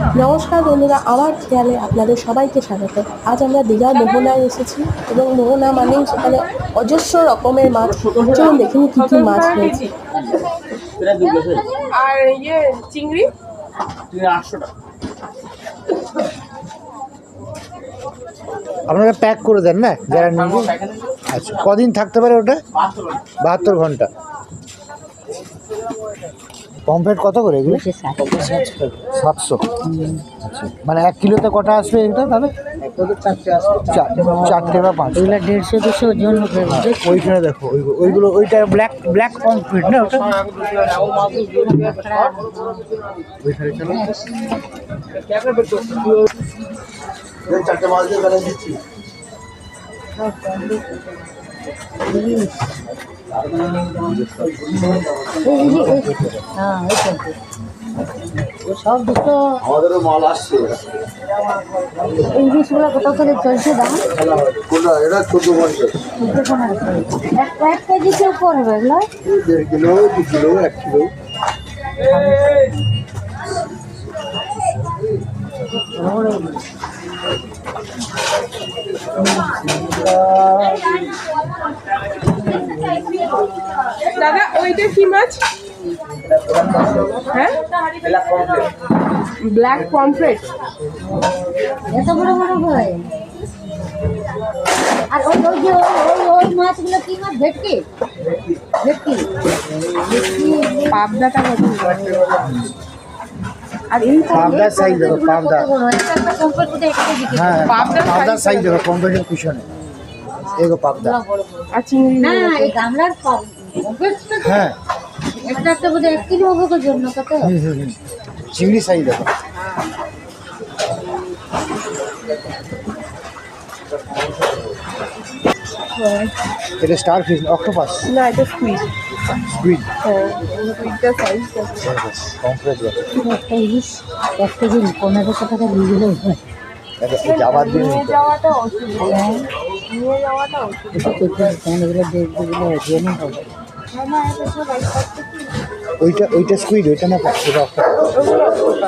নমস্কার বন্ধুরা, আমার চ্যানেলে আপনাদের সবাইকে স্বাগত। আজ আমরা দীঘার মোহনায় এসেছি এবং মোহনা মানেই সেখানে অজস্র রকমের মাছ। চলুন দেখিনি কী কী মাছ রয়েছে। আর চিংড়ি 800 টাকা। আপনারা প্যাক করে দেন না যারা নিবে? আচ্ছা, কদিন থাকতে পারে ওটা? 72 ঘন্টা। পমফ্রেট কত করে এগুলো? 700। আচ্ছা, মানে 1 কিলোতে কটা আসবে এটা তাহলে? 4টে বা 5। এগুলো 150-200 ওজন হবে। ওইখানে দেখো ওইগুলো, ওইটা ব্ল্যাক পমফ্রেট না ওটা? ওইখানে চলো। 4টে মাছ দিয়ে বেলা দিচ্ছি। সব দুটো আমাদেরও মাল আসছে। ইলিশগুলো কত করে চলছে দাম? কোনটা? এটা 1450। এক কেজিতে উপর হবে এগুলো? 1.5 কিলো, 2 কিলো, 1 কিলো। দাদা ওইটা কি মাছ? হ্যাঁ, ব্ল্যাক পমফ্রেট। এত বড় বড় হয়। আর ওই মাছগুলো কি মাছ? ভেটকি ভেটকি পাবদাটা কত? আর এই পাবদার সাইজ দেখো, পাবদা। একটা কম্পোজ করে একটা কেজি। হ্যাঁ, পাবদার পাবদার size সাইজ দেখো, পমফ্রেটের পিছনে এগো পাবদা। আর চিংড়ি না এই গামলার কম্পোজটা হ্যাঁ, একটা একটা বোধ 1 কিলো হবে জন্য কত? চিংড়ি সাইজ দেখো। এটা স্টার ফিশ, অক্টোপাস, না, এটা স্কুইড। স্কুইড। হ্যাঁ, স্কুইডটা সাইজ পমফ্রেট দেখো। একটা ইলিশ 1 কেজি 1500 টাকা দিয়ে দিলে হয়। আবার দিন নিয়ে যাওয়াটা অসুবিধা। নিয়ে যাওয়াটা অসুবিধা। এগুলো ওজনই হবে। না, এটা সব একসাথে কি? ওইটা স্কুইড, ওইটা না এটা অক্টোপাস। ওগুলো octopus।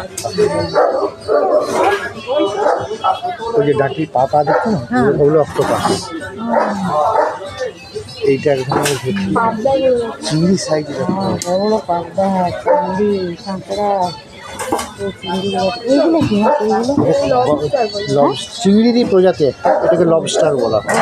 ওই যে ডাকি পা দেখছো না, ওগুলো অক্টোপাস। এইটা একদম পাবদা চিংড়ি সাইজ দেখো। বড় বড় পাবদা, চিংড়ি, কাঁকড়া, এইগুলো কি এইগুলো? চিংড়িরই প্রজাতি একটা, এটাকে লবস্টার বলা হয়।